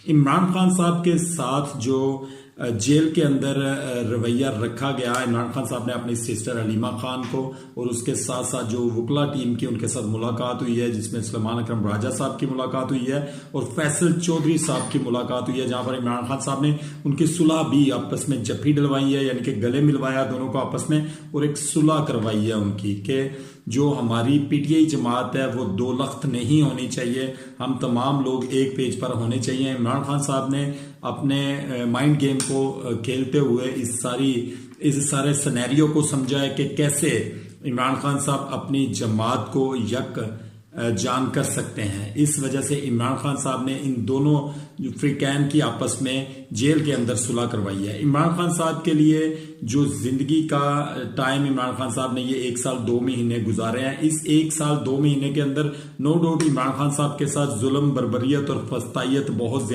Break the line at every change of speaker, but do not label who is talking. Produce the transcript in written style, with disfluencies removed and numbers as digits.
इमरान खान साहब के साथ जो जेल के अंदर रवैया रखा गया, इमरान खान साहब ने अपनी सिस्टर हलीमा खान को और उसके साथ साथ जो वकला टीम की उनके साथ मुलाकात हुई है, जिसमें सुलेमान अकरम राजा साहब की मुलाकात हुई है और फैसल चौधरी साहब की मुलाकात हुई है, जहां पर इमरान खान साहब ने उनकी सुलह भी आपस में जफ्फी डलवाई है, यानी कि गले मिलवाया दोनों को आपस में और एक सुलह करवाई है उनकी कि जो हमारी पीटीआई जमात है वो दो लख्त नहीं होनी चाहिए, हम तमाम लोग एक पेज पर होने चाहिए। इमरान खान साहब ने अपने माइंड गेम को खेलते हुए इस सारे सिनेरियो को समझा है कि कैसे इमरान खान साहब अपनी जमात को यक जान कर सकते हैं। इस वजह से इमरान खान साहब ने इन दोनों फ्रीकैन की आपस में जेल के अंदर सुलह करवाई है। इमरान खान साहब के लिए जो जिंदगी का टाइम इमरान खान साहब ने ये 1 साल 2 महीने गुजारे हैं, इस 1 साल 2 महीने के अंदर नो डाउट इमरान खान साहब के साथ जुल्म, बर्बरियत और फस्तायत बहुत ज्यादा